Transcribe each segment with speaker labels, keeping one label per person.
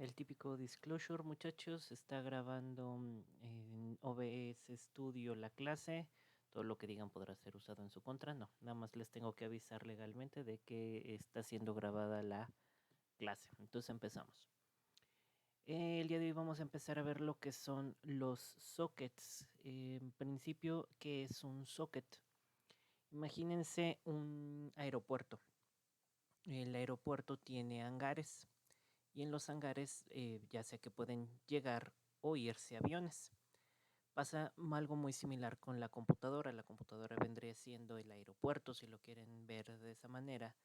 Speaker 1: El típico disclosure, muchachos, está grabando en OBS Studio la clase. Todo lo que digan podrá ser usado en su contra. No, nada más les tengo que avisar legalmente de que está siendo grabada la clase. Entonces empezamos. El día de hoy vamos a empezar a ver lo que son los sockets. En principio, ¿qué es un socket? Imagínense un aeropuerto. El aeropuerto tiene hangares y en los hangares ya sea que pueden llegar o irse aviones. Pasa algo muy similar con la computadora. La computadora vendría siendo el aeropuerto, si lo quieren ver de esa manera.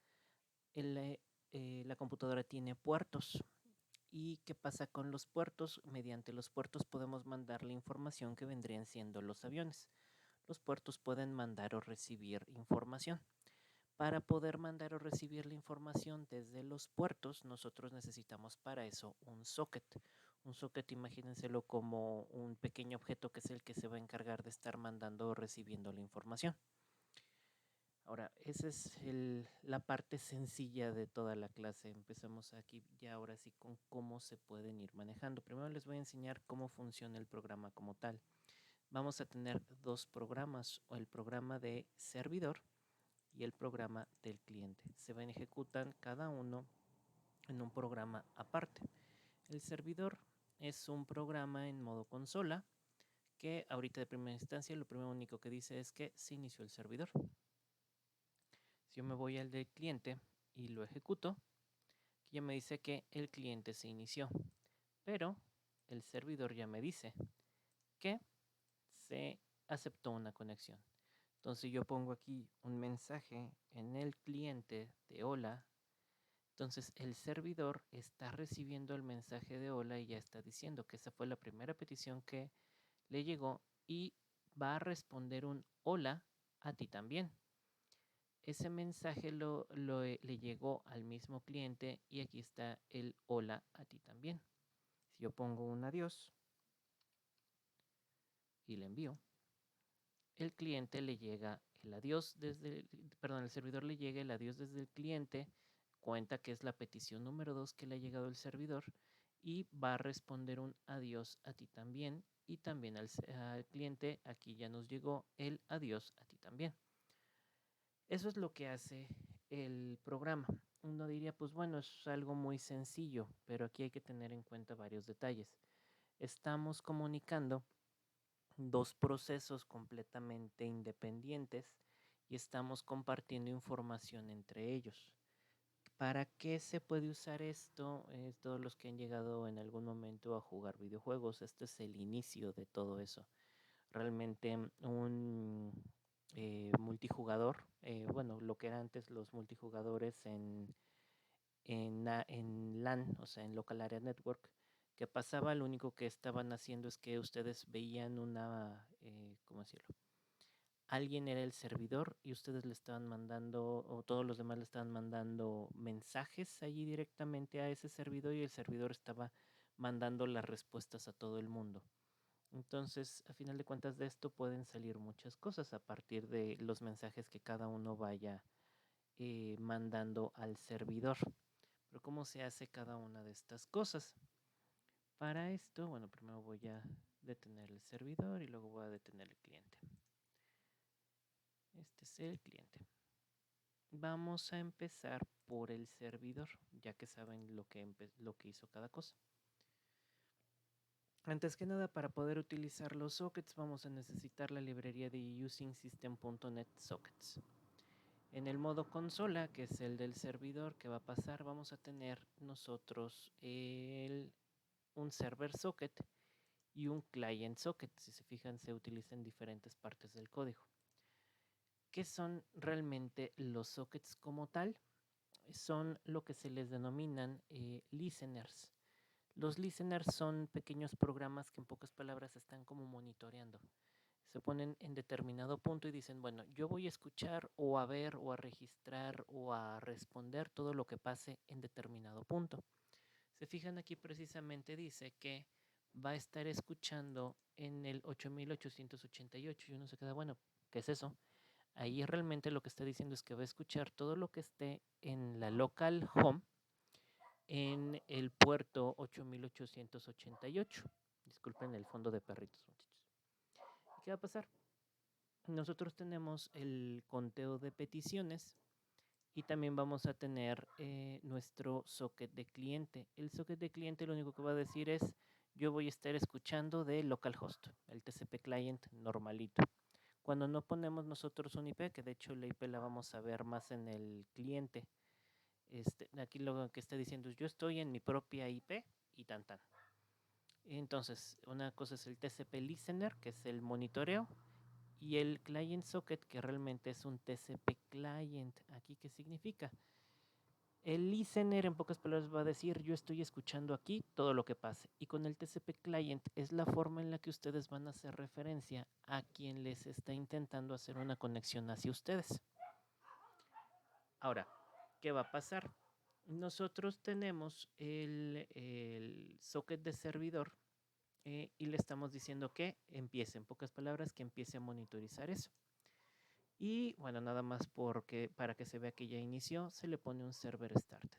Speaker 1: La computadora tiene puertos. ¿Y qué pasa con los puertos? Mediante los puertos podemos mandar la información que vendrían siendo los aviones. Los puertos pueden mandar o recibir información. Para poder mandar o recibir la información desde los puertos, nosotros necesitamos para eso un socket. Un socket, imagínenselo como un pequeño objeto que es el que se va a encargar de estar mandando o recibiendo la información. Ahora, esa es la parte sencilla de toda la clase. Empezamos aquí ya ahora sí con cómo se pueden ir manejando. Primero les voy a enseñar cómo funciona el programa como tal. Vamos a tener dos programas, o el programa de servidor y el programa del cliente. Se ejecutan cada uno en un programa aparte. El servidor es un programa en modo consola que ahorita de primera instancia lo primero único que dice es que se inició el servidor. Si yo me voy al del cliente y lo ejecuto, ya me dice que el cliente se inició, pero el servidor ya me dice que se aceptó una conexión. Entonces yo pongo aquí un mensaje en el cliente de hola. Entonces el servidor está recibiendo el mensaje de hola y ya está diciendo que esa fue la primera petición que le llegó y va a responder un hola a ti también. Ese mensaje le llegó al mismo cliente y aquí está el hola a ti también. Si yo pongo un adiós y le envío, el cliente le llega el adiós el servidor le llega el adiós desde el cliente, cuenta que es la petición número 2 que le ha llegado al servidor y va a responder un adiós a ti también y también al cliente aquí ya nos llegó el adiós a ti también. Eso es lo que hace el programa. Uno diría, pues bueno, es algo muy sencillo, pero aquí hay que tener en cuenta varios detalles. Estamos comunicando dos procesos completamente independientes y estamos compartiendo información entre ellos. ¿Para qué se puede usar esto? Todos los que han llegado en algún momento a jugar videojuegos, este es el inicio de todo eso. Realmente un multijugador, bueno, lo que eran antes los multijugadores en LAN, o sea, en Local Area Network, que pasaba, lo único que estaban haciendo es que ustedes veían ¿cómo decirlo? Alguien era el servidor y ustedes le estaban mandando, o todos los demás le estaban mandando mensajes allí directamente a ese servidor y el servidor estaba mandando las respuestas a todo el mundo. Entonces, a final de cuentas de esto pueden salir muchas cosas a partir de los mensajes que cada uno vaya mandando al servidor. Pero ¿cómo se hace cada una de estas cosas? Para esto, bueno, primero voy a detener el servidor y luego voy a detener el cliente. Este es el cliente. Vamos a empezar por el servidor, ya que saben lo que hizo cada cosa. Antes que nada, para poder utilizar los sockets vamos a necesitar la librería de usingsystem.net sockets. En el modo consola, que es el del servidor que va a pasar, vamos a tener nosotros un server socket y un client socket. Si se fijan, se utilizan diferentes partes del código. ¿Qué son realmente los sockets como tal? Son lo que se les denominan listeners. Los listeners son pequeños programas que en pocas palabras están como monitoreando. Se ponen en determinado punto y dicen, bueno, yo voy a escuchar o a ver o a registrar o a responder todo lo que pase en determinado punto. Se fijan aquí precisamente dice que va a estar escuchando en el 8888 y uno se queda, bueno, ¿qué es eso? Ahí realmente lo que está diciendo es que va a escuchar todo lo que esté en la local home en el puerto 8888. Disculpen el fondo de perritos, muchachos. ¿Qué va a pasar? Nosotros tenemos el conteo de peticiones y también vamos a tener nuestro socket de cliente. El socket de cliente lo único que va a decir es, yo voy a estar escuchando de localhost, el TCP client normalito. Cuando no ponemos nosotros un IP, que de hecho la IP la vamos a ver más en el cliente, aquí lo que está diciendo es, yo estoy en mi propia IP y tan tan. Entonces, una cosa es el TCP listener, que es el monitoreo, y el client socket, que realmente es un TCP client. ¿Aquí qué significa? El listener, en pocas palabras, va a decir, yo estoy escuchando aquí todo lo que pase. Y con el TCP client es la forma en la que ustedes van a hacer referencia a quien les está intentando hacer una conexión hacia ustedes. Ahora, ¿qué va a pasar? Nosotros tenemos el socket de servidor y le estamos diciendo que empiece, en pocas palabras, que empiece a monitorizar eso. Y bueno, nada más porque para que se vea que ya inició, se le pone un server started.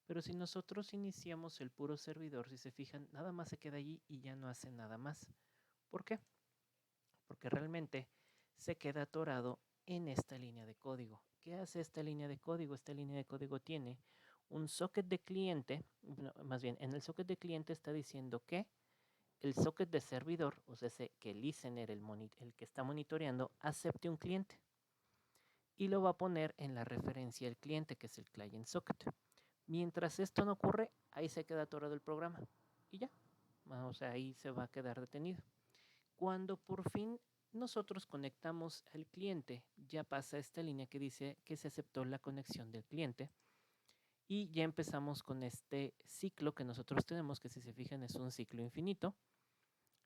Speaker 1: Pero si nosotros iniciamos el puro servidor, si se fijan, nada más se queda allí y ya no hace nada más. ¿Por qué? Porque realmente se queda atorado en esta línea de código. ¿Qué hace esta línea de código? Esta línea de código tiene un socket de cliente, no, más bien en el socket de cliente está diciendo que el socket de servidor, o sea, que el listener, el que está monitoreando, acepte un cliente y lo va a poner en la referencia del cliente, que es el client socket. Mientras esto no ocurre, ahí se queda atorado el programa y ya, o sea, ahí se va a quedar detenido. Cuando por fin nosotros conectamos al cliente, ya pasa esta línea que dice que se aceptó la conexión del cliente y ya empezamos con este ciclo que nosotros tenemos, que si se fijan es un ciclo infinito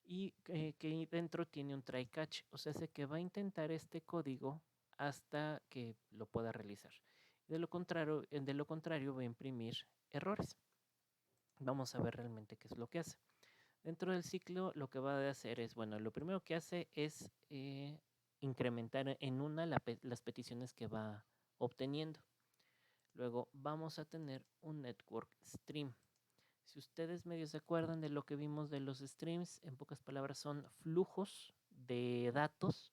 Speaker 1: y que dentro tiene un try catch, o sea, que va a intentar este código hasta que lo pueda realizar. De lo contrario va a imprimir errores. Vamos a ver realmente qué es lo que hace. Dentro del ciclo lo que va a hacer es, bueno, lo primero que hace es incrementar en una las peticiones que va obteniendo. Luego vamos a tener un network stream. Si ustedes medio se acuerdan de lo que vimos de los streams, en pocas palabras son flujos de datos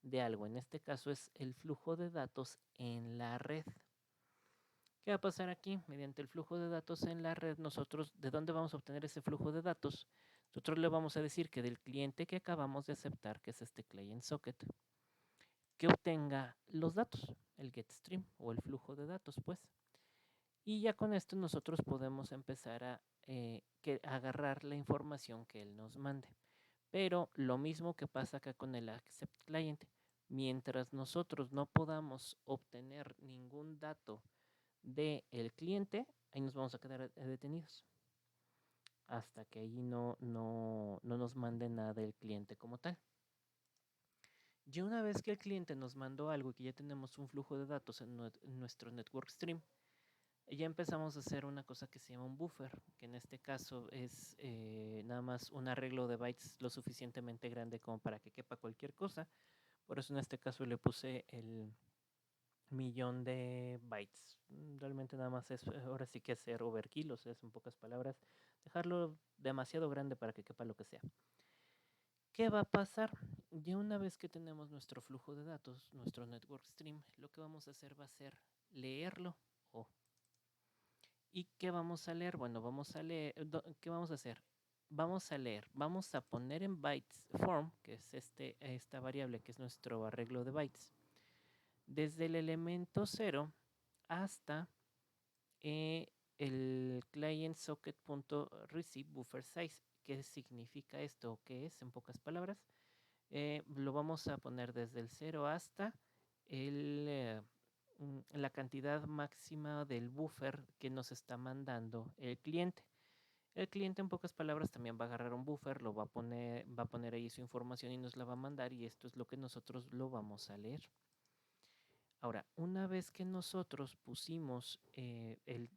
Speaker 1: de algo. En este caso es el flujo de datos en la red. ¿Qué va a pasar aquí? Mediante el flujo de datos en la red, nosotros, ¿de dónde vamos a obtener ese flujo de datos? Nosotros le vamos a decir que del cliente que acabamos de aceptar, que es este client socket, que obtenga los datos, el get stream o el flujo de datos, pues. Y ya con esto nosotros podemos empezar a agarrar la información que él nos mande. Pero lo mismo que pasa acá con el accept client, mientras nosotros no podamos obtener ningún dato del cliente, ahí nos vamos a quedar detenidos hasta que ahí no nos mande nada del cliente como tal. Y una vez que el cliente nos mandó algo y que ya tenemos un flujo de datos en nuestro network stream, ya empezamos a hacer una cosa que se llama un buffer, que en este caso es nada más un arreglo de bytes lo suficientemente grande como para que quepa cualquier cosa. Por eso en este caso le puse el millón de bytes. Realmente nada más es, ahora sí que hacer overkill, o sea, es en pocas palabras, dejarlo demasiado grande para que quepa lo que sea. ¿Qué va a pasar? Ya una vez que tenemos nuestro flujo de datos, nuestro network stream, lo que vamos a hacer va a ser leerlo. ¿Y qué vamos a leer? Bueno, vamos a leer, ¿qué vamos a hacer? Vamos a leer, vamos a poner en bytes form, que es esta variable que es nuestro arreglo de bytes, desde el elemento 0 hasta el client socket.receive buffer size. ¿Qué significa esto? ¿Qué es en pocas palabras? Lo vamos a poner desde el 0 hasta la cantidad máxima del buffer que nos está mandando el cliente. El cliente en pocas palabras también va a agarrar un buffer, lo va a poner ahí su información y nos la va a mandar y esto es lo que nosotros lo vamos a leer. Ahora, una vez que nosotros pusimos el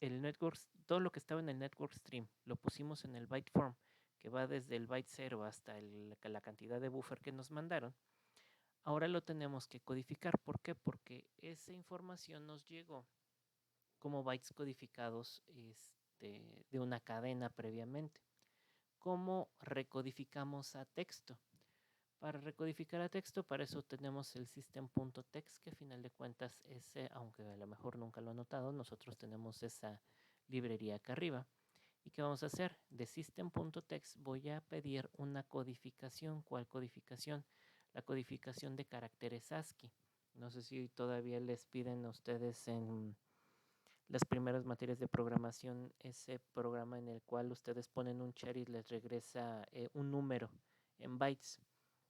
Speaker 1: network, todo lo que estaba en el network stream, lo pusimos en el byte form, que va desde el byte 0 hasta la cantidad de buffer que nos mandaron, ahora lo tenemos que codificar. ¿Por qué? Porque esa información nos llegó como bytes codificados de una cadena previamente. ¿Cómo recodificamos a texto? Para recodificar a texto, para eso tenemos el system.txt, que a final de cuentas aunque a lo mejor nunca lo han notado, nosotros tenemos esa librería acá arriba. ¿Y qué vamos a hacer? De system.txt voy a pedir una codificación. ¿Cuál codificación? La codificación de caracteres ASCII. No sé si todavía les piden a ustedes en las primeras materias de programación ese programa en el cual ustedes ponen un char y les regresa un número en bytes,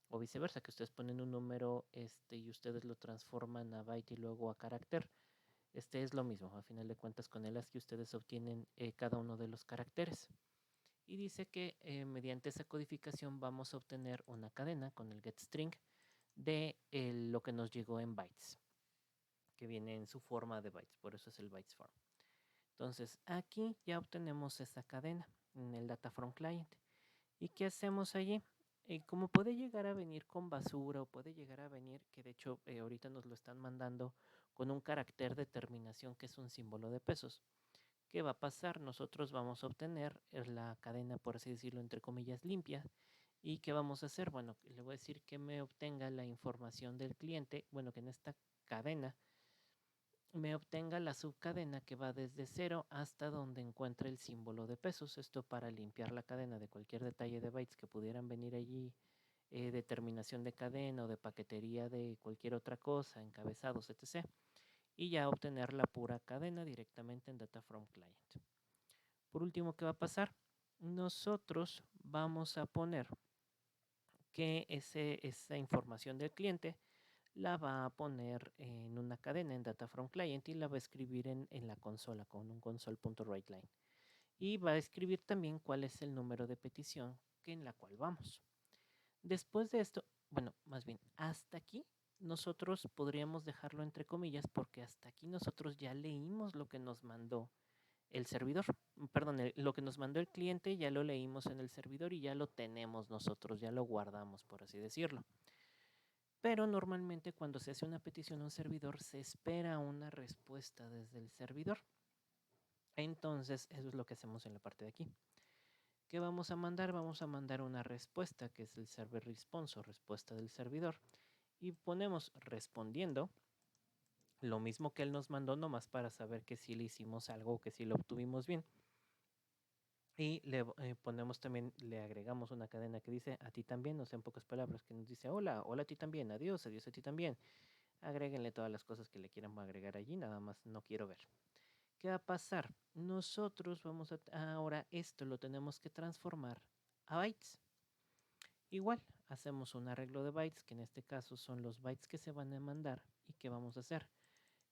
Speaker 1: o viceversa, que ustedes ponen un número y ustedes lo transforman a byte y luego a carácter. Es lo mismo, a final de cuentas con el ASCII ustedes obtienen cada uno de los caracteres. Y dice que mediante esa codificación vamos a obtener una cadena con el getString de lo que nos llegó en bytes, que viene en su forma de bytes, por eso es el bytes form. Entonces aquí ya obtenemos esa cadena en el data from client. ¿Y qué hacemos allí? Como puede llegar a venir con basura o puede llegar a venir, que de hecho ahorita nos lo están mandando con un carácter de terminación que es un símbolo de pesos. ¿Qué va a pasar? Nosotros vamos a obtener la cadena, por así decirlo, entre comillas, limpia. ¿Y qué vamos a hacer? Bueno, le voy a decir que me obtenga la información del cliente, bueno, que en esta cadena me obtenga la subcadena que va desde 0 hasta donde encuentre el símbolo de pesos. Esto para limpiar la cadena de cualquier detalle de bytes que pudieran venir allí, de terminación de cadena o de paquetería de cualquier otra cosa, encabezados, etc. Y ya obtener la pura cadena directamente en Data from Client. Por último, ¿qué va a pasar? Nosotros vamos a poner que esa información del cliente la va a poner en una cadena en Data from Client y la va a escribir en la consola con un console.writeLine. Y va a escribir también cuál es el número de petición en la cual vamos. Después de esto, bueno, más bien, hasta aquí nosotros podríamos dejarlo entre comillas porque hasta aquí nosotros ya leímos lo que nos mandó el servidor. Perdón, lo que nos mandó el cliente ya lo leímos en el servidor y ya lo tenemos nosotros, ya lo guardamos, por así decirlo. Pero normalmente cuando se hace una petición a un servidor se espera una respuesta desde el servidor. Entonces, eso es lo que hacemos en la parte de aquí. ¿Qué vamos a mandar? Vamos a mandar una respuesta que es el server response o respuesta del servidor. Y ponemos respondiendo lo mismo que él nos mandó, nomás para saber que sí le hicimos algo o que sí lo obtuvimos bien. Y le ponemos también, le agregamos una cadena que dice a ti también, o sea, en pocas palabras, que nos dice hola, hola a ti también, adiós, adiós a ti también. Agréguenle todas las cosas que le quieran agregar allí, nada más no quiero ver. ¿Qué va a pasar? Nosotros vamos ahora esto lo tenemos que transformar a bytes. Igual, hacemos un arreglo de bytes, que en este caso son los bytes que se van a mandar. ¿Y qué vamos a hacer?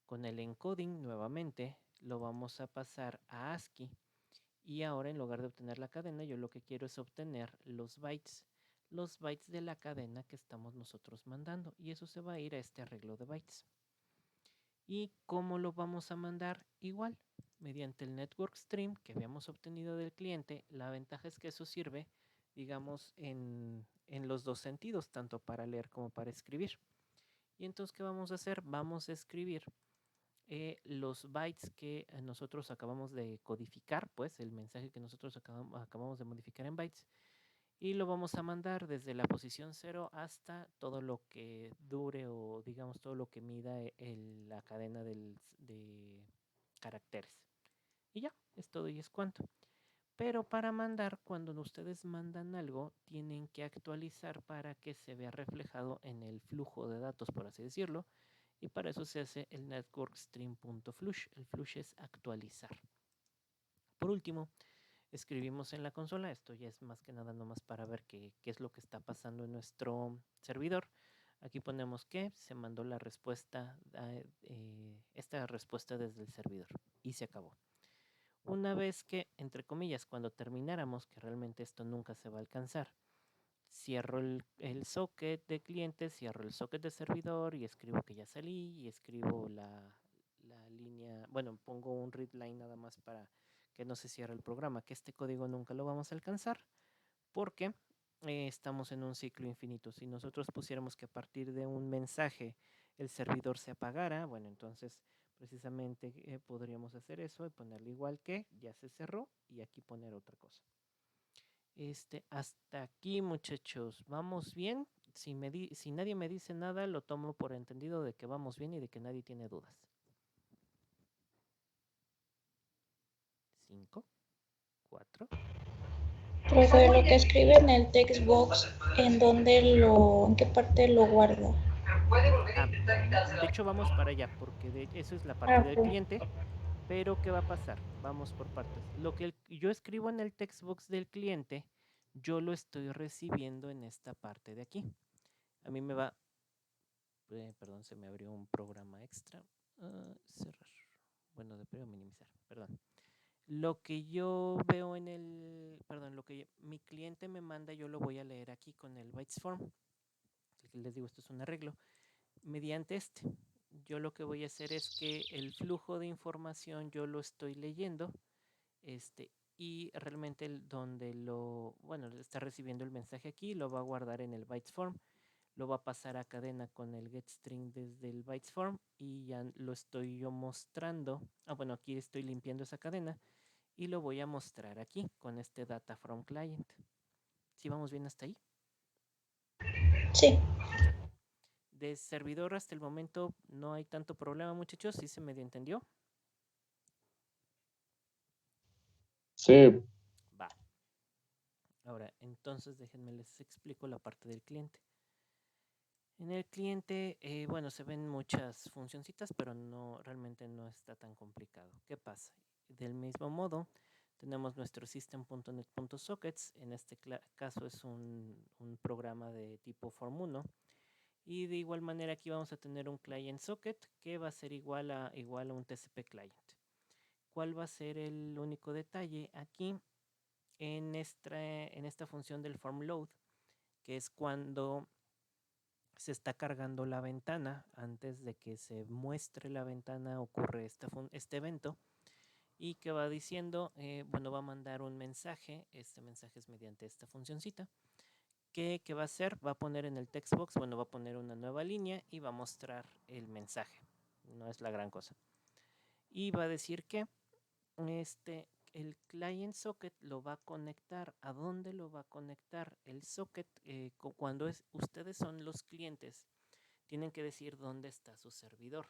Speaker 1: Con el encoding nuevamente lo vamos a pasar a ASCII. Y ahora en lugar de obtener la cadena, yo lo que quiero es obtener los bytes de la cadena que estamos nosotros mandando. Y eso se va a ir a este arreglo de bytes. ¿Y cómo lo vamos a mandar? Igual, mediante el network stream que habíamos obtenido del cliente. La ventaja es que eso sirve, digamos, en los dos sentidos, tanto para leer como para escribir. Y entonces, ¿qué vamos a hacer? Vamos a escribir los bytes que nosotros acabamos de codificar, pues el mensaje que nosotros acabamos de modificar en bytes, y lo vamos a mandar desde la posición 0 hasta todo lo que dure o digamos todo lo que mida la cadena de caracteres. Y ya, es todo y es cuanto. Pero para mandar, cuando ustedes mandan algo, tienen que actualizar para que se vea reflejado en el flujo de datos, por así decirlo. Y para eso se hace el network stream.flush. El flush es actualizar. Por último, escribimos en la consola. Esto ya es más que nada nomás para ver qué es lo que está pasando en nuestro servidor. Aquí ponemos que se mandó la respuesta, esta respuesta desde el servidor y se acabó. Una vez que, entre comillas, cuando termináramos, que realmente esto nunca se va a alcanzar, cierro el socket de cliente, cierro el socket de servidor y escribo que ya salí y escribo la línea, bueno, pongo un read line nada más para que no se cierre el programa, que este código nunca lo vamos a alcanzar porque estamos en un ciclo infinito. Si nosotros pusiéramos que a partir de un mensaje el servidor se apagara, bueno, entonces Precisamente podríamos hacer eso y ponerle igual que, ya se cerró, y aquí poner otra cosa. Hasta aquí, muchachos, ¿vamos bien? Si nadie me dice nada, lo tomo por entendido de que vamos bien y de que nadie tiene dudas. 5, 4.
Speaker 2: Profe, lo que escribe en el text box, ¿en qué parte lo guarda?
Speaker 1: De hecho, vamos para allá, porque eso es la
Speaker 2: Ah,
Speaker 1: parte del
Speaker 2: ok.
Speaker 1: cliente. Pero, ¿qué va a pasar? Vamos por partes. Lo que yo escribo en el text box del cliente, yo lo estoy recibiendo en esta parte de aquí. A mí me va, perdón, se me abrió un programa extra. Cerrar. Bueno, de primero minimizar, perdón. Lo que yo veo en perdón, lo que mi cliente me manda, yo lo voy a leer aquí con el bytes form. Les digo, esto es un arreglo. Mediante yo lo que voy a hacer es que el flujo de información yo lo estoy leyendo, y realmente donde bueno, está recibiendo el mensaje aquí, lo va a guardar en el bytes form, lo va a pasar a cadena con el getString desde el bytes form y ya lo estoy yo mostrando. Bueno, aquí estoy limpiando esa cadena y lo voy a mostrar aquí con este data from client. ¿Sí vamos bien hasta ahí?
Speaker 2: Sí.
Speaker 1: Ok. De servidor hasta el momento no hay tanto problema, muchachos. ¿Sí se medio entendió?
Speaker 3: Sí,
Speaker 1: Va. Ahora, entonces déjenme les explico la parte del cliente. En el cliente, bueno, se ven muchas funcioncitas, pero realmente no está tan complicado. ¿Qué pasa? Del mismo modo, tenemos nuestro system.net.sockets. En este caso es un programa de tipo Form1. Y de igual manera aquí vamos a tener un client socket que va a ser igual a un TCP client. ¿Cuál va a ser el único detalle? Aquí en esta función del form load, que es cuando se está cargando la ventana, antes de que se muestre la ventana ocurre este evento, y que va diciendo, bueno, va a mandar un mensaje. Este mensaje es mediante esta funcioncita. ¿Qué va a hacer? Va a poner en el text box, bueno, va a poner una nueva línea y va a mostrar el mensaje. No es la gran cosa. Y va a decir que el client socket lo va a conectar. ¿A dónde lo va a conectar? El socket, cuando ustedes son los clientes, tienen que decir dónde está su servidor.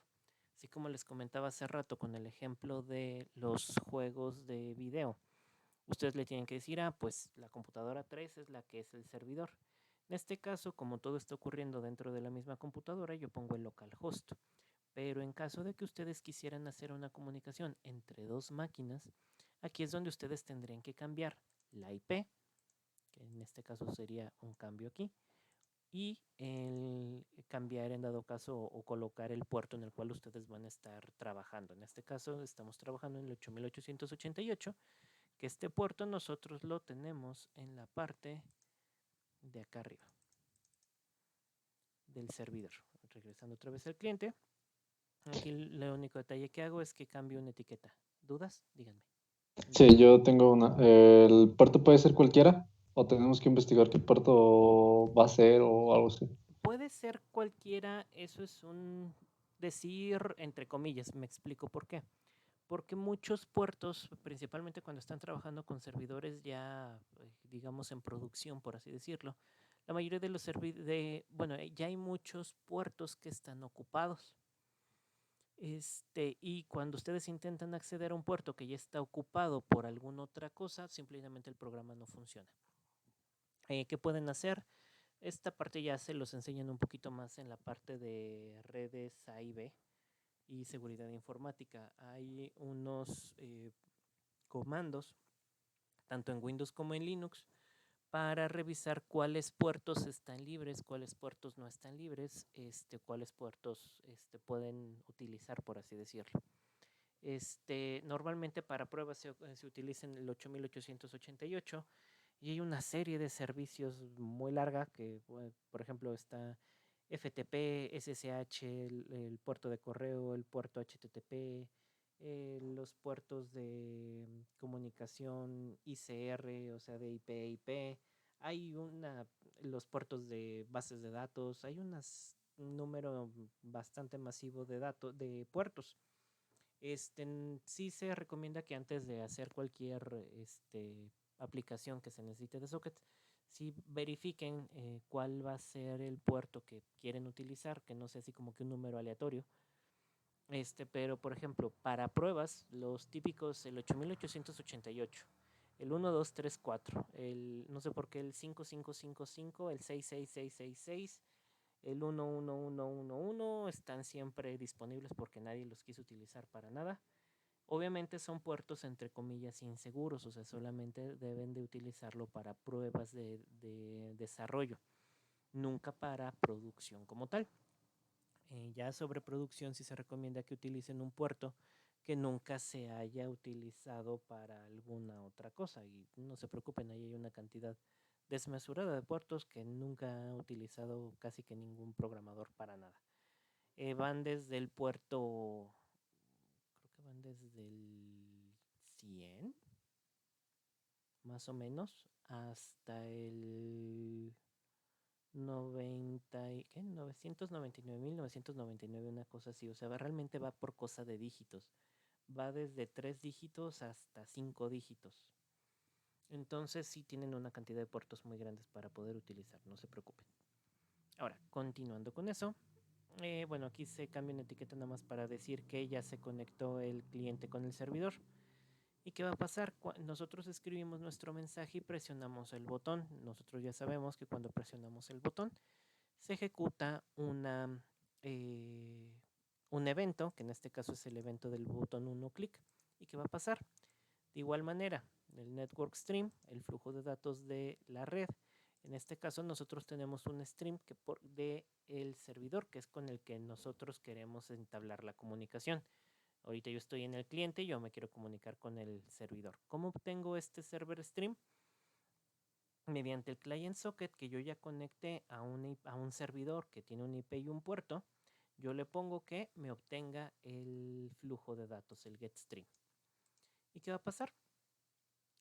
Speaker 1: Así como les comentaba hace rato con el ejemplo de los juegos de video. Ustedes le tienen que decir, pues la computadora 3 es la que es el servidor. En este caso, como todo está ocurriendo dentro de la misma computadora, yo pongo el localhost. Pero en caso de que ustedes quisieran hacer una comunicación entre dos máquinas, aquí es donde ustedes tendrían que cambiar la IP, que en este caso sería un cambio aquí, y cambiar en dado caso o colocar el puerto en el cual ustedes van a estar trabajando. En este caso estamos trabajando en el 8888, que este puerto nosotros lo tenemos en la parte de acá arriba del servidor. Regresando otra vez al cliente, aquí el único detalle que hago es que cambio una etiqueta. ¿Dudas? Díganme.
Speaker 3: sí, yo tengo una. ¿El puerto puede ser cualquiera? ¿O tenemos que investigar qué puerto va a ser o algo así?
Speaker 1: Puede ser cualquiera, eso es un decir entre comillas, me explico por qué. Porque muchos puertos, principalmente cuando están trabajando con servidores ya, digamos, en producción, por así decirlo, la mayoría de los servidores, bueno, ya hay muchos puertos que están ocupados. Y cuando ustedes intentan acceder a un puerto que ya está ocupado por alguna otra cosa, simplemente el programa no funciona. ¿Qué pueden hacer? Esta parte ya se los enseñan un poquito más en la parte de redes A y B y seguridad informática. Hay unos comandos, tanto en Windows como en Linux, para revisar cuáles puertos están libres, cuáles puertos no están libres, cuáles puertos pueden utilizar, por así decirlo. Normalmente para pruebas se utiliza el 8888 y hay una serie de servicios muy larga que, por ejemplo, está FTP, SSH, el puerto de correo, el puerto HTTP, los puertos de comunicación ICR, o sea, de IP. Hay los puertos de bases de datos, hay un número bastante masivo de puertos. Sí se recomienda que antes de hacer cualquier aplicación que se necesite de socket, sí verifiquen cuál va a ser el puerto que quieren utilizar, que no sea así como que un número aleatorio. Pero por ejemplo, para pruebas, los típicos, el 8888, el 1234, no sé por qué el 5555, el 66666, el 11111 están siempre disponibles porque nadie los quiso utilizar para nada. Obviamente son puertos entre comillas inseguros, o sea, solamente deben de utilizarlo para pruebas de desarrollo, nunca para producción como tal. Ya sobre producción sí se recomienda que utilicen un puerto que nunca se haya utilizado para alguna otra cosa. Y no se preocupen, ahí hay una cantidad desmesurada de puertos que nunca ha utilizado casi que ningún programador para nada. Van desde el puerto, creo que van desde el 100, más o menos, hasta el 999.999, una cosa así. O sea, realmente va por cosa de dígitos. Va desde 3 dígitos hasta 5 dígitos. Entonces sí tienen una cantidad de puertos muy grandes para poder utilizar, no se preocupen. Ahora, continuando con eso, bueno, aquí se cambia una etiqueta nada más para decir que ya se conectó el cliente con el servidor. ¿Y qué va a pasar? Nosotros escribimos nuestro mensaje y presionamos el botón. Nosotros ya sabemos que cuando presionamos el botón se ejecuta un evento, que en este caso es el evento del botón 1 clic. ¿Y qué va a pasar? De igual manera, el network stream, el flujo de datos de la red. En este caso nosotros tenemos un stream de el servidor, que es con el que nosotros queremos entablar la comunicación. Ahorita yo estoy en el cliente y yo me quiero comunicar con el servidor. ¿Cómo obtengo este server stream? Mediante el client socket que yo ya conecté a un servidor que tiene un IP y un puerto, yo le pongo que me obtenga el flujo de datos, el get stream. ¿Y qué va a pasar?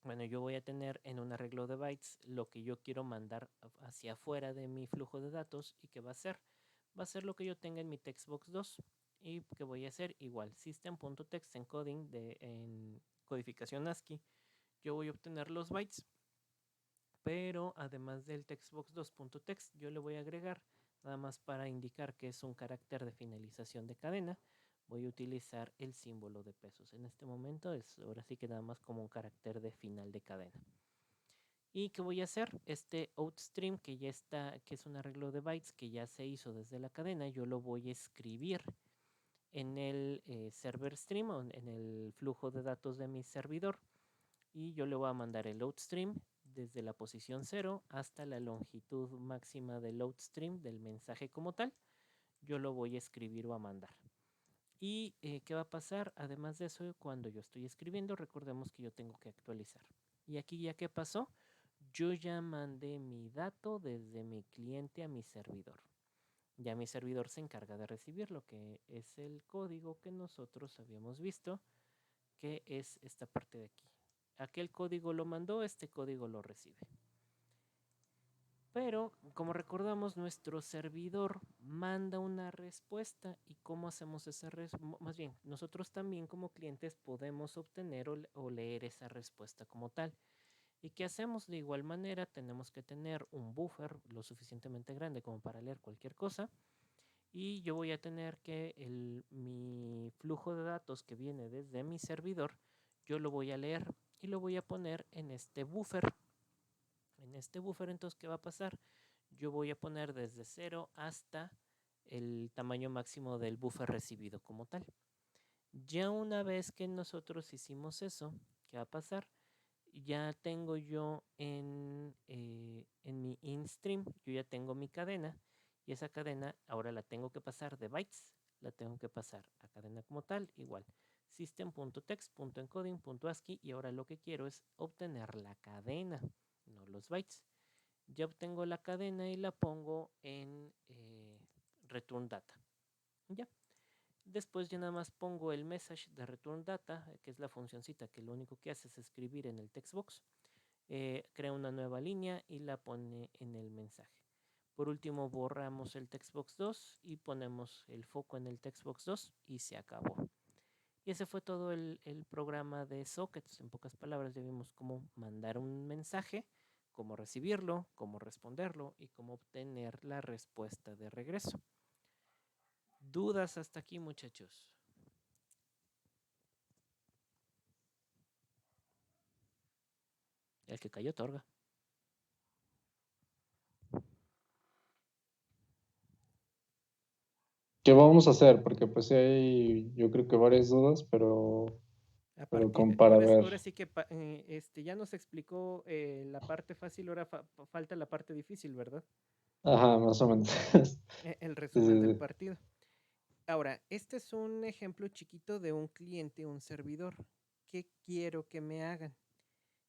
Speaker 1: Bueno, yo voy a tener en un arreglo de bytes lo que yo quiero mandar hacia afuera de mi flujo de datos. ¿Y qué va a ser? Va a ser lo que yo tenga en mi textbox 2. ¿Y qué voy a hacer? Igual, system.text encoding en codificación ASCII. Yo voy a obtener los bytes, pero además del textbox2.text, yo le voy a agregar, nada más para indicar que es un carácter de finalización de cadena, voy a utilizar el símbolo de pesos. En este momento es ahora sí que nada más como un carácter de final de cadena. ¿Y qué voy a hacer? Este outstream que ya está, que es un arreglo de bytes que ya se hizo desde la cadena, yo lo voy a escribir en el server stream, o en el flujo de datos de mi servidor, y yo le voy a mandar el outstream desde la posición 0 hasta la longitud máxima del outstream del mensaje como tal. Yo lo voy a escribir o a mandar. ¿Y qué va a pasar? Además de eso, cuando yo estoy escribiendo, recordemos que yo tengo que actualizar. Y aquí ya que pasó, yo ya mandé mi dato desde mi cliente a mi servidor. Ya mi servidor se encarga de recibir lo que es el código que nosotros habíamos visto, que es esta parte de aquí. Aquel código lo mandó, este código lo recibe. Pero, como recordamos, nuestro servidor manda una respuesta. ¿Y cómo hacemos esa respuesta? Más bien, nosotros también como clientes podemos obtener o leer esa respuesta como tal. ¿Y qué hacemos? De igual manera, tenemos que tener un buffer lo suficientemente grande como para leer cualquier cosa. Y yo voy a tener que mi flujo de datos que viene desde mi servidor, yo lo voy a leer y lo voy a poner en este buffer. En este buffer, entonces, ¿qué va a pasar? Yo voy a poner desde 0 hasta el tamaño máximo del buffer recibido como tal. Ya una vez que nosotros hicimos eso, ¿qué va a pasar? Ya tengo yo en mi instream, yo ya tengo mi cadena, y esa cadena ahora la tengo que pasar de bytes, la tengo que pasar a cadena como tal, igual system.text.encoding.ascii, y ahora lo que quiero es obtener la cadena, no los bytes. Ya obtengo la cadena y la pongo en return data. Ya. Después ya nada más pongo el message de return data, que es la funcioncita que lo único que hace es escribir en el textbox. Crea una nueva línea y la pone en el mensaje. Por último, borramos el textbox 2 y ponemos el foco en el textbox 2 y se acabó. Y ese fue todo el programa de Sockets. En pocas palabras, ya vimos cómo mandar un mensaje, cómo recibirlo, cómo responderlo y cómo obtener la respuesta de regreso. ¿Dudas hasta aquí, muchachos? El que cayó otorga.
Speaker 3: ¿Qué vamos a hacer? Porque pues sí hay, yo creo que varias dudas, pero como para ver.
Speaker 1: Ahora sí que ya nos explicó la parte fácil, ahora falta la parte difícil, ¿verdad?
Speaker 3: Ajá, más o menos.
Speaker 1: El
Speaker 3: Sí,
Speaker 1: resumen del
Speaker 3: sí.
Speaker 1: partido. Ahora, este es un ejemplo chiquito de un cliente, un servidor. ¿Qué quiero que me hagan?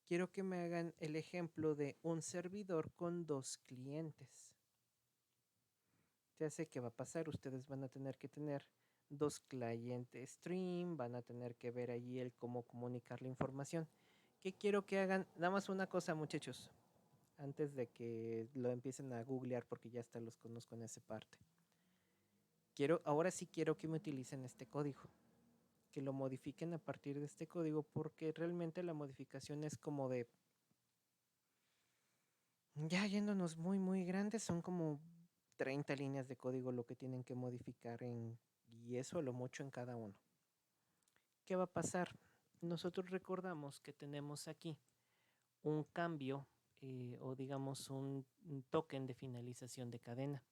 Speaker 1: Quiero que me hagan el ejemplo de un servidor con 2 clientes. Ya sé qué va a pasar, ustedes van a tener que tener 2 clientes stream, van a tener que ver allí el cómo comunicar la información. ¿Qué quiero que hagan? Nada más una cosa, muchachos, antes de que lo empiecen a googlear porque ya hasta los conozco en esa parte. Ahora sí quiero que me utilicen este código, que lo modifiquen a partir de este código, porque realmente la modificación es como de, ya yéndonos muy grandes, son como 30 líneas de código lo que tienen que modificar y eso a lo mucho en cada uno. ¿Qué va a pasar? Nosotros recordamos que tenemos aquí un cambio o digamos un token de finalización de cadena.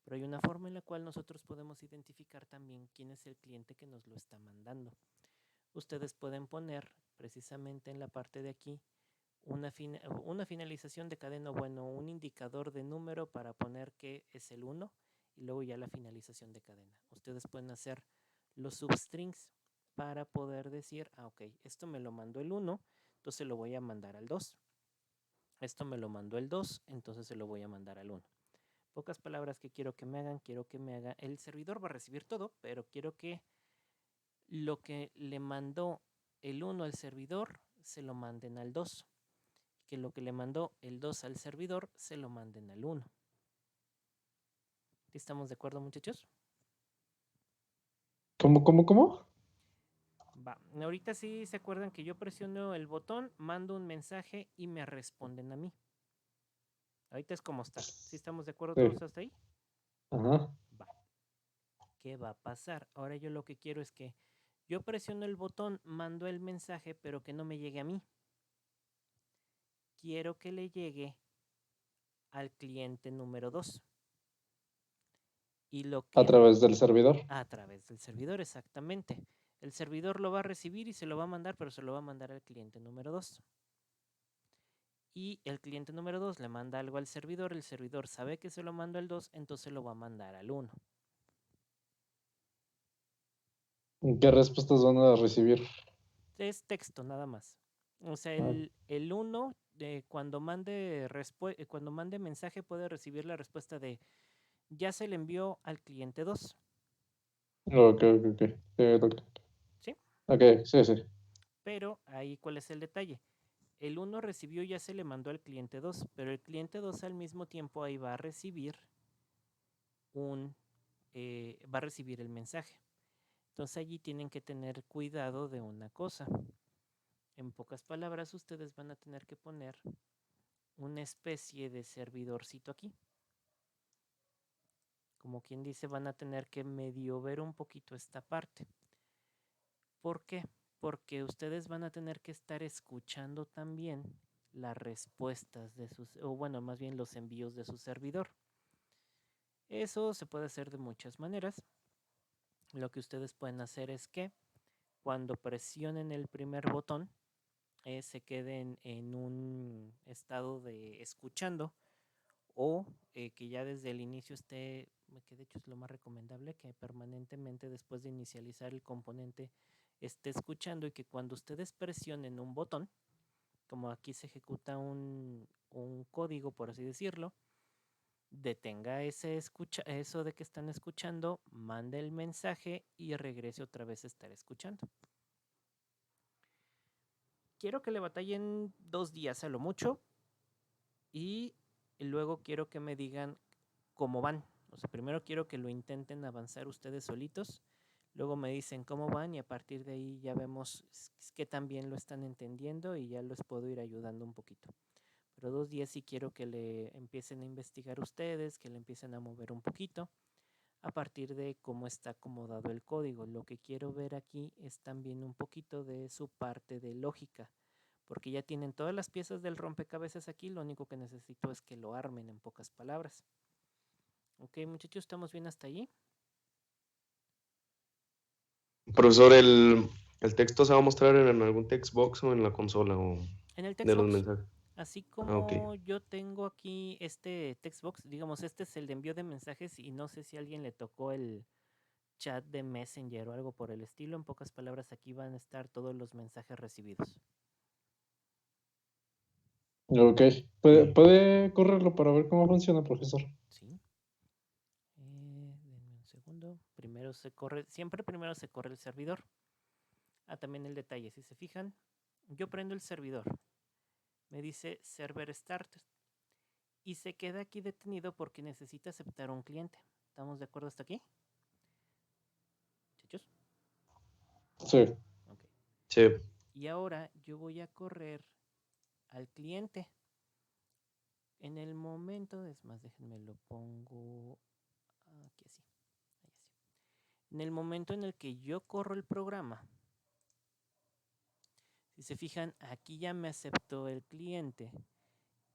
Speaker 1: Pero hay una forma en la cual nosotros podemos identificar también quién es el cliente que nos lo está mandando. Ustedes pueden poner precisamente en la parte de aquí una finalización de cadena, bueno, un indicador de número para poner que es el 1 y luego ya la finalización de cadena. Ustedes pueden hacer los substrings para poder decir, ok, esto me lo mandó el 1, entonces lo voy a mandar al 2. Esto me lo mandó el 2, entonces se lo voy a mandar al 1. Pocas palabras que quiero que me hagan, el servidor va a recibir todo, pero quiero que lo que le mandó el 1 al servidor se lo manden al 2. Que lo que le mandó el 2 al servidor se lo manden al 1. ¿Estamos de acuerdo, muchachos?
Speaker 3: ¿Cómo?
Speaker 1: Va. Ahorita sí se acuerdan que yo presiono el botón, mando un mensaje y me responden a mí. Ahorita es como está. ¿Sí estamos de acuerdo todos
Speaker 3: Sí.
Speaker 1: hasta ahí?
Speaker 3: Ajá.
Speaker 1: Va. ¿Qué va a pasar? Ahora yo lo que quiero es que yo presiono el botón, mando el mensaje, pero que no me llegue a mí. Quiero que le llegue al cliente número 2. Y lo que
Speaker 3: A través del servidor.
Speaker 1: a través del servidor, exactamente. El servidor lo va a recibir y se lo va a mandar, pero se lo va a mandar al cliente número 2. Y el cliente número 2 le manda algo al servidor, el servidor sabe que se lo manda al 2, entonces lo va a mandar al 1.
Speaker 3: ¿Qué respuestas van a recibir?
Speaker 1: Es texto nada más. O sea,
Speaker 3: Ah,
Speaker 1: el 1, cuando mande mensaje, puede recibir la respuesta de ya se le envió al cliente 2.
Speaker 3: ok.
Speaker 1: ¿Sí?
Speaker 3: Ok, sí.
Speaker 1: Pero ahí, ¿cuál es el detalle? El 1 recibió, ya se le mandó al cliente 2, pero el cliente 2 al mismo tiempo ahí va a recibir va a recibir el mensaje. Entonces allí tienen que tener cuidado de una cosa. En pocas palabras, ustedes van a tener que poner una especie de servidorcito aquí. Como quien dice, van a tener que medio ver un poquito esta parte. ¿Por qué? Porque ustedes van a tener que estar escuchando también las respuestas de o bueno, más bien los envíos de su servidor. Eso se puede hacer de muchas maneras. Lo que ustedes pueden hacer es que cuando presionen el primer botón, se queden en un estado de escuchando o que ya desde el inicio esté, que de hecho es lo más recomendable, que permanentemente después de inicializar el componente esté escuchando y que cuando ustedes presionen un botón, como aquí se ejecuta un código, por así decirlo, detenga eso de que están escuchando, mande el mensaje y regrese otra vez a estar escuchando. Quiero que le batallen 2 días a lo mucho y luego quiero que me digan cómo van. O sea, primero quiero que lo intenten avanzar ustedes solitos, Luego me dicen cómo van y a partir de ahí ya vemos que también lo están entendiendo y ya los puedo ir ayudando un poquito. Pero 2 días sí quiero que le empiecen a investigar ustedes, que le empiecen a mover un poquito a partir de cómo está acomodado el código. Lo que quiero ver aquí es también un poquito de su parte de lógica, porque ya tienen todas las piezas del rompecabezas aquí, lo único que necesito es que lo armen en pocas palabras. Ok, muchachos, ¿estamos bien hasta allí?
Speaker 4: Profesor, ¿el texto se va a mostrar en algún text box o en la consola o
Speaker 1: En el
Speaker 4: de los
Speaker 1: textbox,
Speaker 4: mensajes?
Speaker 1: así
Speaker 4: Ok.
Speaker 1: como yo tengo aquí este textbox, digamos, este es el de envío de mensajes y no sé si a alguien le tocó el chat de Messenger o algo por el estilo. En pocas palabras, aquí van a estar todos los mensajes recibidos.
Speaker 3: Ok. ¿Puede correrlo para ver cómo funciona, profesor?
Speaker 1: Sí. Denme un segundo. Primero se corre, siempre primero se corre el servidor. También el detalle, si se fijan, yo prendo el servidor. Me dice server start y se queda aquí detenido porque necesita aceptar un cliente. ¿Estamos de acuerdo hasta aquí? Muchachos.
Speaker 3: Sí.
Speaker 1: Ok.
Speaker 4: Sí.
Speaker 1: Y ahora yo voy a correr al cliente. En el momento, es más, déjenme lo pongo aquí así. Ahí así. En el momento en el que yo corro el programa, si se fijan, aquí ya me aceptó el cliente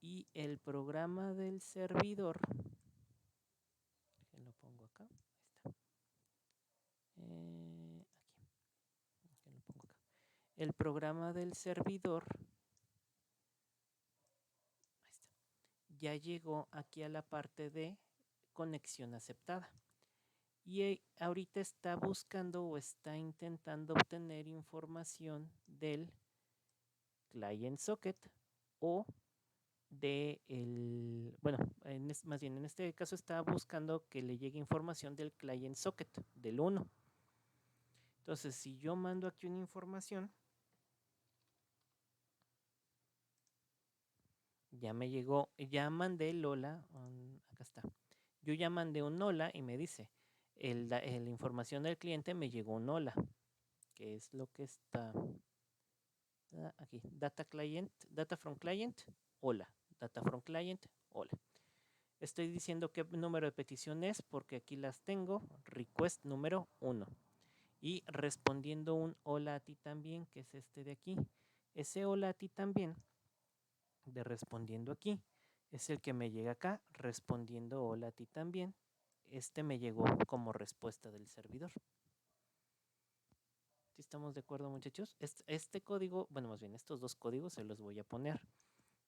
Speaker 1: y el programa del servidor, lo pongo acá, ahí está. Aquí lo pongo acá. El programa del servidor, ahí está, ya llegó aquí a la parte de conexión aceptada. Y ahorita está buscando o está intentando obtener información del client socket o de el, bueno, más bien en este caso está buscando que le llegue información del client socket, del 1. Entonces, si yo mando aquí una información, ya me llegó, ya mandé el hola, acá está. Yo ya mandé un hola y me dice, la información del cliente me llegó un hola, que es lo que está aquí, data from client, hola, data from client, hola. Estoy diciendo qué número de petición es porque aquí las tengo, request número 1. Y respondiendo un hola a ti también, que es este de aquí. Ese hola a ti también, de respondiendo aquí, es el que me llega acá, respondiendo hola a ti también. Este me llegó como respuesta del servidor. ¿Sí estamos de acuerdo, muchachos? Este código, bueno, más bien estos dos códigos se los voy a poner.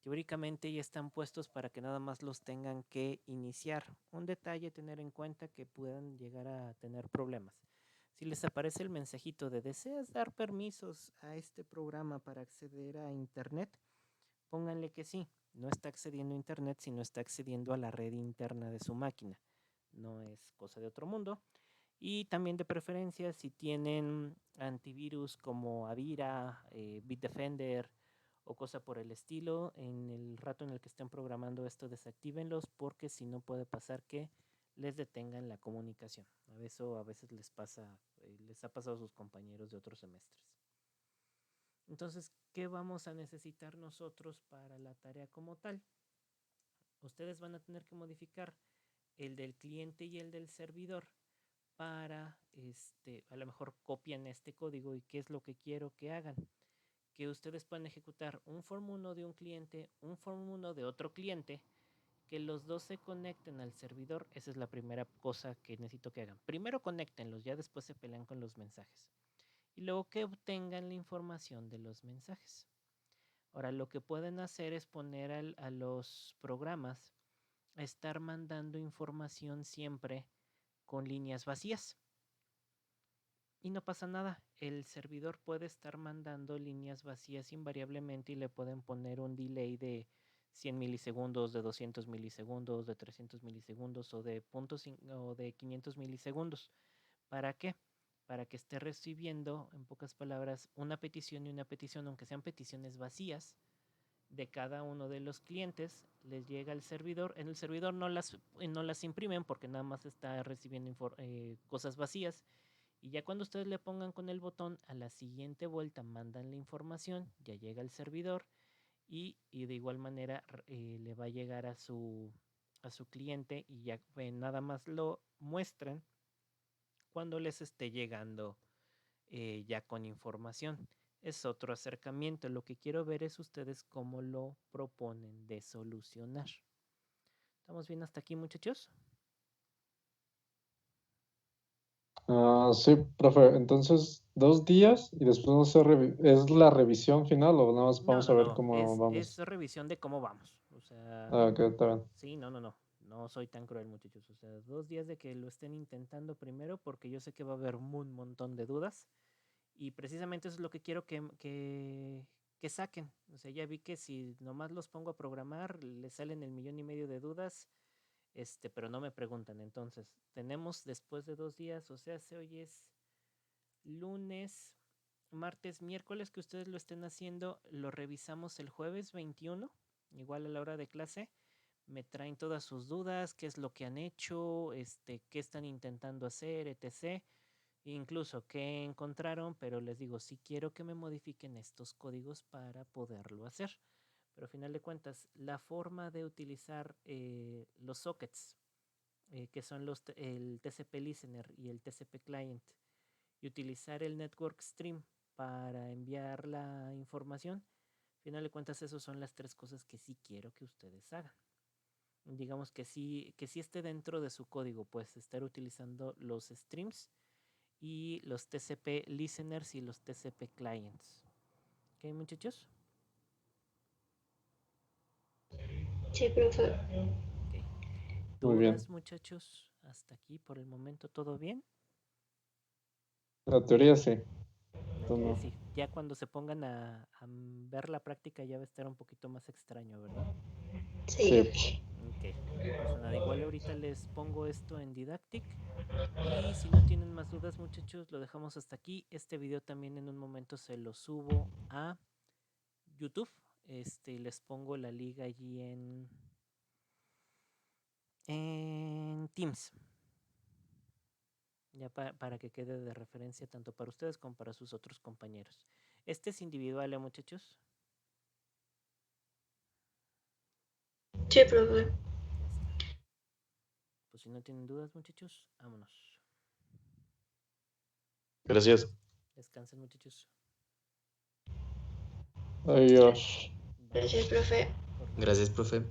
Speaker 1: Teóricamente ya están puestos para que nada más los tengan que iniciar. Un detalle a tener en cuenta que puedan llegar a tener problemas. Si les aparece el mensajito de ¿deseas dar permisos a este programa para acceder a Internet? Pónganle que sí. No está accediendo a Internet, sino está accediendo a la red interna de su máquina. No es cosa de otro mundo. Y también de preferencia, si tienen antivirus como Avira, Bitdefender o cosa por el estilo, en el rato en el que estén programando esto, desactívenlos porque si no puede pasar que les detengan la comunicación. Eso a veces les pasa, les ha pasado a sus compañeros de otros semestres. Entonces, ¿qué vamos a necesitar nosotros para la tarea como tal? Ustedes van a tener que modificar el del cliente y el del servidor para, a lo mejor copian este código y qué es lo que quiero que hagan. Que ustedes puedan ejecutar un form 1 de un cliente, un form 1 de otro cliente, que los dos se conecten al servidor. Esa es la primera cosa que necesito que hagan. Primero conéctenlos, ya después se pelean con los mensajes. Y luego que obtengan la información de los mensajes. Ahora, lo que pueden hacer es poner a los programas a estar mandando información siempre con líneas vacías. Y no pasa nada, el servidor puede estar mandando líneas vacías invariablemente y le pueden poner un delay de 100 milisegundos, de 200 milisegundos, de 300 milisegundos o de, o de 500 milisegundos. ¿Para qué? Para que esté recibiendo, en pocas palabras, una petición y una petición, aunque sean peticiones vacías, de cada uno de los clientes, les llega al servidor. En el servidor no las imprimen porque nada más está recibiendo cosas vacías Y ya cuando ustedes le pongan con el botón, a la siguiente vuelta mandan la información, ya llega al servidor y de igual manera le va a llegar a su cliente y ya nada más lo muestran cuando les esté llegando ya con información. Es otro acercamiento. Lo que quiero ver es ustedes cómo lo proponen de solucionar. ¿Estamos bien hasta aquí, muchachos?
Speaker 3: Sí, profe. Entonces, 2 días y después no sé, ¿es la revisión final o nada más vamos a ver cómo
Speaker 1: Es
Speaker 3: vamos?
Speaker 1: revisión de cómo vamos. O sea,
Speaker 3: Ok, está bien.
Speaker 1: sí, no soy tan cruel, muchachos. O sea, 2 días de que lo estén intentando primero porque yo sé que va a haber un montón de dudas y precisamente eso es lo que quiero que saquen. O sea, ya vi que si nomás los pongo a programar, les salen 1,500,000 de dudas, pero no me preguntan. Entonces, tenemos después de 2 días, o sea, hoy es lunes, martes, miércoles que ustedes lo estén haciendo, lo revisamos el jueves 21, igual a la hora de clase. Me traen todas sus dudas, qué es lo que han hecho, qué están intentando hacer, etc. Incluso qué encontraron, pero les digo, sí quiero que me modifiquen estos códigos para poderlo hacer. Pero a final de cuentas, la forma de utilizar los sockets, que son el TCP Listener y el TCP Client, y utilizar el Network Stream para enviar la información, al final de cuentas, esas son las 3 cosas que sí quiero que ustedes hagan. Digamos que sí esté dentro de su código, pues estar utilizando los streams y los TCP listeners y los TCP clients. ¿Ok, muchachos?
Speaker 2: Sí, profe.
Speaker 1: Ok.
Speaker 3: Muy bien.
Speaker 1: ¿Dudas, muchachos? Hasta aquí por el momento, ¿todo bien?
Speaker 3: La teoría sí.
Speaker 1: Okay, sí, ya cuando se pongan a ver la práctica ya va a estar un poquito más extraño, ¿verdad?
Speaker 2: Sí.
Speaker 1: Ok, no pasa nada. Igual ahorita les pongo esto en Didactic. Y si no tienen más dudas, muchachos, lo dejamos hasta aquí. Este video también en un momento se lo subo a YouTube. Les pongo la liga allí en Teams. Ya para que quede de referencia tanto para ustedes como para sus otros compañeros. Este es individual, muchachos.
Speaker 2: Sí, profe.
Speaker 1: Ya está. Pues si no tienen dudas, muchachos, vámonos.
Speaker 4: Gracias.
Speaker 1: Descansen, muchachos.
Speaker 3: Adiós.
Speaker 1: Bye.
Speaker 2: Gracias, profe.
Speaker 1: Por nada.
Speaker 4: Gracias, profe.